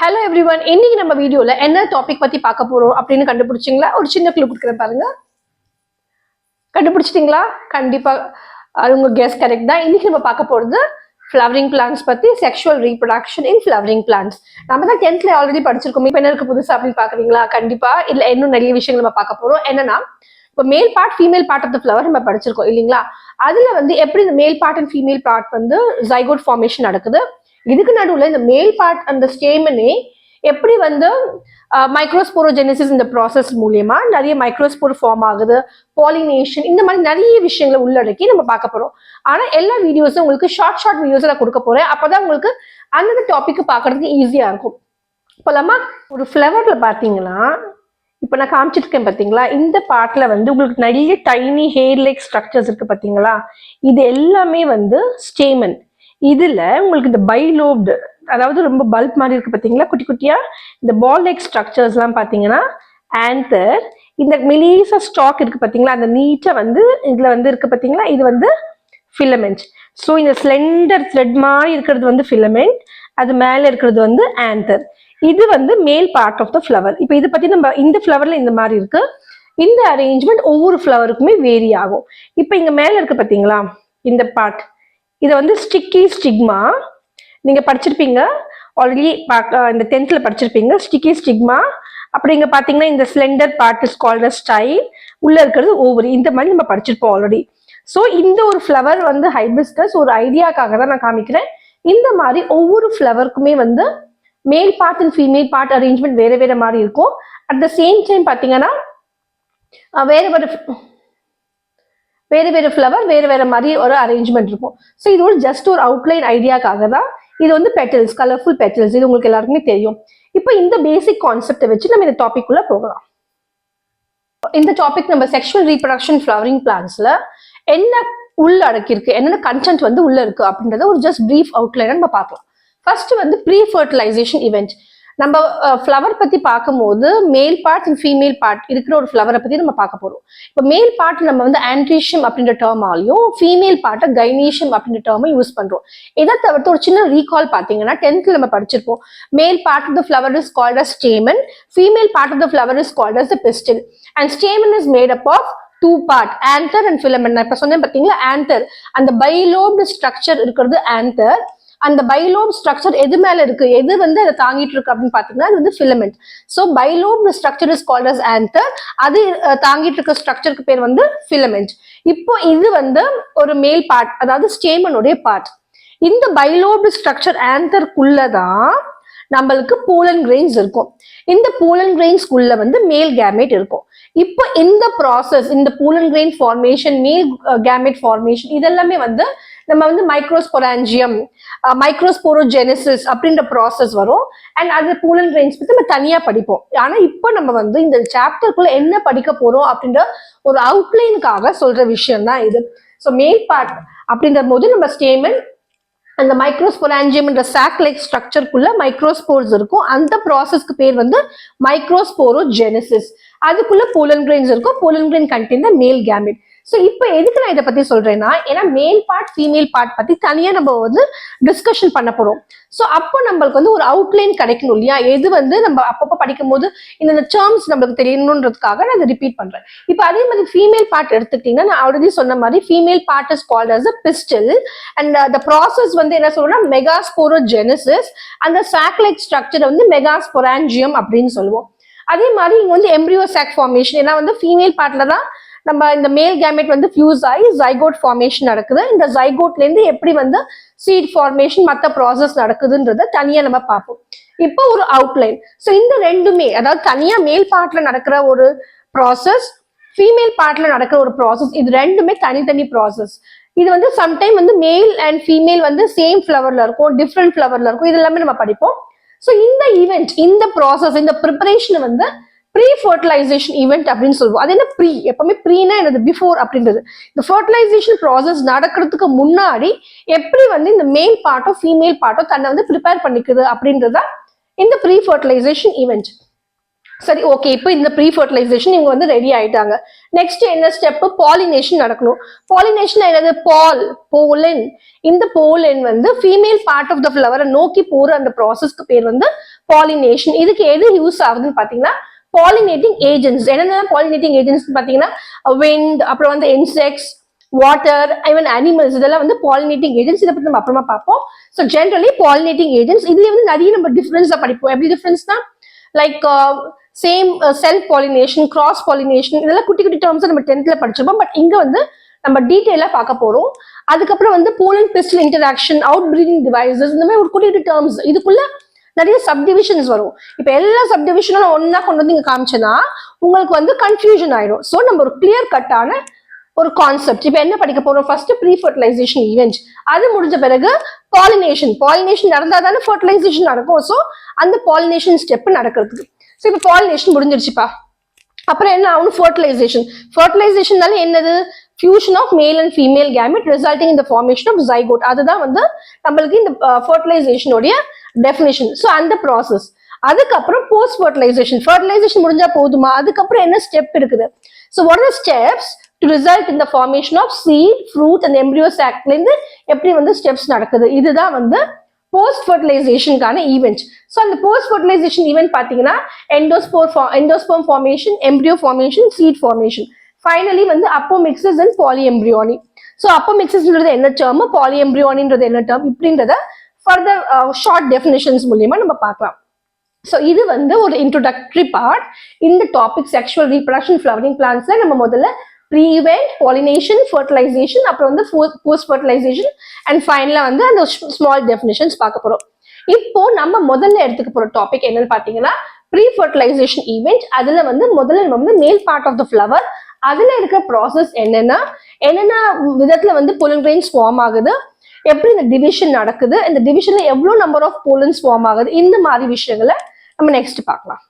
Hello everyone, இன்னைக்கு நம்ம வீடியோல என்ன டாபிக் பத்தி பார்க்க போறோம் அப்படின்னு கண்டுபிடிச்சிங்களா? ஒரு சின்ன க்ளூ கொடுக்குறேன் பாருங்க. கண்டுபிடிச்சிட்டீங்களா? கண்டிப்பா அது உங்க கெஸ் கரெக்ட் தான். இன்னைக்கு நம்ம பார்க்க போறது ஃப்ளவரிங் பிளான்ஸ் பத்தி, sexual reproduction in flowering plans. நம்ம தான் 10th ஆல்ரெடி படிச்சிருக்கோம். இப்போ என்ன இருக்கு புதுசா அப்படின்னு பாக்குறீங்களா? கண்டிப்பா இல்ல, இன்னும் நிறைய விஷயங்கள் நம்ம பார்க்க போறோம். என்னன்னா, இப்போ male part female part of the flower நம்ம படிச்சிருக்கோம் இல்லைங்களா? அதுல வந்து எப்படி இந்த male part and female part வந்து ஜைகோட் ஃபார்மேஷன் நடக்குது, இதுக்கு நடுவுல இந்த மேல் பார்ட் அந்த ஸ்டேமனே எப்படி வந்து மைக்ரோஸ்போரோஜெனிசிஸ் இந்த ப்ராசஸ் மூலியமா நிறைய மைக்ரோஸ்போர் ஃபார்ம் ஆகுது, பாலினேஷன், இந்த மாதிரி நிறைய விஷயங்களை உள்ளடக்கி நம்ம பார்க்க போறோம். ஆனா எல்லா வீடியோஸும் உங்களுக்கு ஷார்ட் வீடியோஸ் நான் கொடுக்க போறேன். அப்பதான் உங்களுக்கு அந்த டாபிக் பார்க்கறதுக்கு ஈஸியா இருக்கும். இப்போலாமா ஒரு ஃப்ளவர்ல பாத்தீங்கன்னா, இப்போ நான் காமிச்சிட்டு இருக்கேன் பாத்தீங்களா, இந்த பார்ட்ல வந்து உங்களுக்கு நிறைய டைனி ஹேர் லைக் ஸ்ட்ரக்சர்ஸ் இருக்கு பாத்தீங்களா, இது எல்லாமே வந்து ஸ்டேமன். இதுல உங்களுக்கு இந்த பைலோப்டு, அதாவது ரொம்ப பல்ப் மாதிரி இருக்கு பாத்தீங்களா, குட்டி குட்டியா இந்த பால் லைக் ஸ்ட்ரக்சர்ஸ் எல்லாம் பாத்தீங்கன்னா ஆந்தர். இந்த மெலிசா ஸ்டாக் இருக்கு பாத்தீங்களா, அந்த நீட்டா வந்து இதுல வந்து இருக்கு பாத்தீங்களா, இது வந்து ஃபிலமெண்ட். ஸோ இந்த ஸ்லெண்டர் த்ரெட் மாதிரி இருக்கிறது வந்து ஃபிலமெண்ட், அது மேல இருக்கிறது வந்து ஆந்தர். இது வந்து மேல் பார்ட் ஆஃப் த ஃப்ளவர். இப்போ இதை பத்தி நம்ம இந்த ஃப்ளவர்ல இந்த மாதிரி இருக்கு. இந்த அரேஞ்ச்மெண்ட் ஒவ்வொரு ஃப்ளவருக்குமே வேரி ஆகும். இப்போ இங்க மேல இருக்கு பாத்தீங்களா இந்த பார்ட், இதை வந்து ஸ்டிக்கி ஸ்டிக்மா. நீங்க படிச்சிருப்பீங்க ஆல்ரெடி, இந்த 10th படிச்சிருப்பீங்க ஸ்டிக்கி ஸ்டிக்மா. அப்படி இங்க பாத்தீங்கன்னா இந்த slender part is called a style, உள்ள இருக்கிறது ஓவரி. இந்த மாதிரி நம்ம படிச்சிருப்போம் ஆல்ரெடி. ஸோ இந்த ஒரு ஃப்ளவர் வந்து ஹைபிஸ்கஸ் ஒரு ஐடியாக்காக தான் நான் காமிக்கிறேன். இந்த மாதிரி ஒவ்வொரு ஃப்ளவருக்குமே வந்து மேல் part and female part arrangement வேற வேற மாதிரி இருக்கும். அட் த சேம் டைம் பாத்தீங்கன்னா வேற வேற ஃப்ளவர் வேற வேற மாதிரி ஒரு அரேஞ்ச்மெண்ட் இருக்கும். ஸோ இது ஒரு ஜஸ்ட் ஒரு அவுட்லைன் ஐடியாக்காக தான். இது வந்து பெட்டல்ஸ், கலர்ஃபுல் பெட்டல்ஸ், இது உங்களுக்கு எல்லாருக்குமே தெரியும். இப்போ இந்த பேசிக் கான்செப்டை வச்சு நம்ம இந்த டாபிக் உள்ள போகலாம். இந்த டாபிக் நம்ம செக்ஷுவல் ரீப்ரொடக்ஷன் ஃப்ளவரிங் பிளான்ஸ்ல என்ன உள்ள அடக்கியிருக்கு, என்னென்ன கண்டென்ட் வந்து உள்ள இருக்கு அப்படின்றத ஒரு ஜஸ்ட் பிரீஃப் அவுட்லைன் நம்ம பார்க்கலாம். ஃபர்ஸ்ட் வந்து ப்ரீ ஃபர்டிலைசேஷன் இவெண்ட். நம்ம ஃப்ளவர் பத்தி பார்க்கும்போது மேல் பார்ட் அண்ட் ஃபீமேல் பார்ட் இருக்கிற ஒரு ஃப்ளவரை பத்தி நம்ம பார்க்க போறோம். இப்போ மேல் பார்ட் நம்ம வந்து ஆண்ட்ரீஷியம் அப்படின்ற டேர்மாலையும், ஃபீமேல் பார்ட்டை கைனீஷியம் அப்படின்ற டேர்மை யூஸ் பண்றோம். இதை தவிர்த்து ஒரு சின்ன ரீகால் பார்த்தீங்கன்னா 10th நம்ம படிச்சிருப்போம். Male part of the flower is called as stamen, female part of the flower is called as the pistil, and stamen is made up of two part, anther and filament. நான் இப்ப சொன்னேன் பாத்தீங்களா anther, அந்த பைலோப்டு structure இருக்கிறது anther. அந்த பைலோப் structure எது மேல இருக்கு, எது வந்து அதை தாங்கிட்டு இருக்கு அப்படின்னு பாத்தீங்கன்னா அது வந்து filament. So bilobed structure is called as anther, அது தாங்கிட்டு இருக்க ஸ்ட்ரக்சருக்கு பேர் வந்து ஃபிலமெண்ட். இப்போ இது வந்து ஒரு மேல் பார்ட், அதாவது ஸ்டேமனுடைய பார்ட். இந்த பைலோப்டு ஸ்ட்ரக்சர் ஆந்தருக்குள்ளதான் நம்மளுக்கு போலன் கிரெயின்ஸ் இருக்கும். இந்த போலன் கிரெயின்ஸ்குள்ள வந்து மேல் கேமெட் இருக்கும். இப்போ இந்த ப்ராசஸ், இந்த pollen grain formation, male gamete formation, இதெல்லாமே வந்து நம்ம வந்து மைக்ரோஸ்பொராஞ்சியம், மைக்ரோஸ்போரோஜெனிசிஸ் அப்படின்ற ப்ராசஸ் வரும். அண்ட் அது போலன் கிரெயின்ஸ் பத்தி நம்ம தனியா படிப்போம். ஆனா இப்போ நம்ம வந்து இந்த சாப்டருக்குள்ள என்ன படிக்க போறோம் அப்படின்ற ஒரு அவுட்லைனுக்காக சொல்ற விஷயம் தான் இது. ஸோ மேல் பார்ட் அப்படின்ற போது நம்ம ஸ்டேமன், அந்த மைக்ரோஸ்பொராஞ்சியம் என்ற சாக் லைக் ஸ்ட்ரக்சருக்குள்ள மைக்ரோஸ்போர்ஸ் இருக்கும். அந்த ப்ராசஸ்க்கு பேர் வந்து மைக்ரோஸ்போரோஜெனிசிஸ். அதுக்குள்ள போலன் கிரெயின்ஸ் இருக்கும். Pollen grain contain the male gamete. So இப்போ எதுக்கு நான் இதை பத்தி சொல்றேன்னா, ஏன்னா மேல் பார்ட் ஃபீமேல் பார்ட் பத்தி தனியா நம்ம வந்து டிஸ்கஷன் பண்ண போறோம். ஸோ அப்போ நம்மளுக்கு வந்து ஒரு அவுட்லைன் கிடைக்கணும் இல்லையா, எது வந்து நம்ம அப்பப்போ படிக்கும் போது இந்த டேர்ம்ஸ் நம்மளுக்கு தெரியணுன்றதுக்காக நான் அதை ரிப்பீட் பண்றேன். இப்போ அதே மாதிரி ஃபீமேல் பார்ட் எடுத்துக்கிட்டீங்கன்னா, நான் ஆல்ரெடி சொன்ன மாதிரி female part is called as a pistil, and the process வந்து என்ன சொல்றோம்னா மெகாஸ்போரோஜெனிசிஸ். அந்த சாக் லைக் ஸ்ட்ரக்சரை வந்து மெகாஸ்பொராஞ்சியம் அப்படின்னு சொல்லுவோம். அதே மாதிரி இங்க வந்து எம்ப்ரியோ சாக் ஃபார்மேஷன், ஏன்னா வந்து ஃபீமேல் பார்ட்ல தான் நம்ம இந்த மேல் கேமெட் வந்து ஃபியூஸ் ஆகி ஜைகோட் ஃபார்மேஷன் நடக்குது. இந்த ஜைகோட்ல இருந்து எப்படி வந்து சீட் ஃபார்மேஷன் மற்ற ப்ராசஸ் நடக்குதுன்றத தனியா நம்ம பார்ப்போம். இப்போ ஒரு அவுட்லைன். ஸோ இந்த ரெண்டுமே, அதாவது தனியா மேல் பார்ட்ல நடக்கிற ஒரு ப்ராசஸ், ஃபீமேல் பார்ட்ல நடக்கிற ஒரு ப்ராசஸ், இது ரெண்டுமே தனித்தனி ப்ராசஸ். இது வந்து சம்டைம் வந்து மேல் அண்ட் ஃபீமேல் வந்து சேம் ஃப்ளவர்ல இருக்கும், டிஃப்ரெண்ட் ஃப்ளவர்ல இருக்கும், இது எல்லாமே நம்ம படிப்போம். ஸோ இந்த ஈவெண்ட், இந்த ப்ராசஸ், இந்த ப்ரிப்பரேஷன் வந்து ப்ரீ ஃபர்டிலைசேஷன் ஈவெண்ட் அப்படின்னு சொல்லுவோம். அது என்ன ப்ரீ, எப்பவுமே ப்ரீனா என்னது பிஃபோர் அப்படின்றது. இந்த ஃபர்டிலைசேஷன் ப்ராசஸ் நடக்கிறதுக்கு முன்னாடி எப்படி வந்து இந்த மேல் பார்ட்டோ ஃபீமேல் பார்ட்டோ தன்னை வந்து ப்ரிப்பேர் பண்ணிக்குது அப்படின்றதா இந்த ப்ரீ ஃபர்டிலைசேஷன் ஈவெண்ட். சரி, ஓகே. இப்போ இந்த ப்ரீ ஃபர்டிலைசேஷன் இவங்க வந்து ரெடி ஆயிட்டாங்க. நெக்ஸ்ட் என்ன ஸ்டெப்? பாலினேஷன் நடக்கணும். பாலினேஷன் என்னது? போலன். இந்த போலன் வந்து ஃபீமேல் பார்ட் ஆஃப் த ஃபிளவரை நோக்கி போற அந்த ப்ராசஸ்க்கு பேர் வந்து பாலினேஷன். இதுக்கு எது யூஸ் ஆகுதுன்னு பாத்தீங்கன்னா பாலினேட்டிங் ஏஜென்ட்ஸ். என்னென்ன பாலினேட்டிங் ஏஜென்ட்ஸ் பாத்தீங்கன்னா விண்ட், அப்புறம் வந்து இன்செக்ட்ஸ், வாட்டர், ஈவன் அனிமல்ஸ், இதெல்லாம் வந்து பாலினேட்டிங் ஏஜென்ட்ஸ். இதை பத்தி நம்ம அப்புறமா பார்ப்போம். ஸோ ஜென்ரலி பாலினேட்டிங் ஏஜென்ட்ஸ் இதுல வந்து நிறைய நம்ம டிஃபரன்ஸா படிப்போம். எப்படி டிஃபரன்ஸ்னா like same self pollination, cross pollination, இதெல்லாம் குட்டி குட்டி டேர்ம்ஸ் நம்ம 10th படிச்சிருப்போம். பட் இங்க வந்து நம்ம டீட்டெயிலா பார்க்க போறோம். அதுக்கப்புறம் வந்து pollen pistil interaction, out breeding devices, இந்த மாதிரி ஒரு குட்டி குட்டி டேர்ம்ஸ். இதுக்குள்ள நிறைய சப்டிவிஷன்ஸ் வரும். இப்ப எல்லா சப்டிவிஷனும் ஒன்னா கொண்டு வந்து இங்க காமிச்சேன்னா உங்களுக்கு வந்து கன்ஃபியூஷன் ஆயிடும். ஸோ நம்ம ஒரு கிளியர் கட்டான ஒரு கான்செப்ட். இப்ப என்ன படிக்க போறோம்? First pre fertilisation event. அது முடிஞ்ச பிறகு பாலினேஷன் நடந்தா தானே ஃபர்டிலைசேஷன் நடக்கும். ஸோ அந்த பாலினேஷன் ஸ்டெப் நடக்கிறதுக்கு. ஸோ இப்போ பாலினேஷன் முடிஞ்சிருச்சுப்பா. அப்புறம் என்ன ஆகும்? ஃபர்டிலைசேஷன்னால என்னது? Fusion of male and female gamete resulting in the formation of zygote. அதுதான் வந்து நம்மளுக்கு இந்த ஃபர்டிலைசேஷனுடைய டெஃபினிஷன். ஸோ அந்த ப்ராசஸ். அதுக்கப்புறம் போஸ்ட் ஃபர்டிலைசேஷன் முடிஞ்சா போதுமா? அதுக்கப்புறம் என்ன ஸ்டெப் இருக்குது? So what are steps to result in the formation of seed, fruit and embryo சாக்ல இருந்து எப்படி வந்து ஸ்டெப்ஸ் நடக்குது? இதுதான் வந்து போஸ்ட் ஃபர்டிலைசேஷனுக்கான ஈவெண்ட். ஸோ அந்த போஸ்ட் ஃபர்டிலைசேஷன் ஈவெண்ட் பார்த்தீங்கன்னா endosperm formation, embryo formation, seed formation, finally வந்து அப்போமிக்சிஸ் அண்ட் பாலிஎம்ப்ரியோனி. ஸோ அப்போமிக்சிஸ்ன்றது என்ன டேர்ம், பாலிஎம்ப்ரியோனின்றது என்ன டேர்ம், இப்படின்றத ஃபர்தர் ஷார்ட் டெஃபினிஷன்ஸ் மூலியமா நம்ம பார்க்கலாம். ஸோ இது வந்து ஒரு இன்ட்ரோடக்டரி பார்ட். இந்த டாபிக் செக்ஷுவல் ரீப்ரடக்ஷன் ஃப்ளவரிங் பிளான்ட்ஸ்ல நம்ம முதல்ல ப்ரீ இவெண்ட், பாலினேஷன், ஃபர்டிலைசேஷன், அப்புறம் வந்து போஸ்ட் ஃபர்டிலைசேஷன் அண்ட் ஃபைனலா வந்து அந்த ஸ்மால் டெஃபினிஷன்ஸ் பார்க்க போறோம். இப்போ நம்ம முதல்ல எடுத்துக்க போற டாபிக் என்னன்னு பாத்தீங்கன்னா ப்ரீ ஃபர்டிலைசேஷன் ஈவெண்ட். அதுல வந்து முதல்ல நம்ம வந்து மேல் பார்ட் ஆஃப் த ஃபிளவர், அதுல இருக்கிற ப்ராசஸ் என்னென்ன விதத்துல வந்து போலன் கிரெயின்ஸ் ஃபார்ம் ஆகுது, எப்படி இந்த டிவிஷன் நடக்குது, இந்த டிவிஷன்ல எவ்வளவு நம்பர் ஆஃப் போலன்ஸ் ஃபார்ம் ஆகுது, இந்த மாதிரி விஷயங்களை நம்ம நெக்ஸ்ட் பார்க்கலாம்.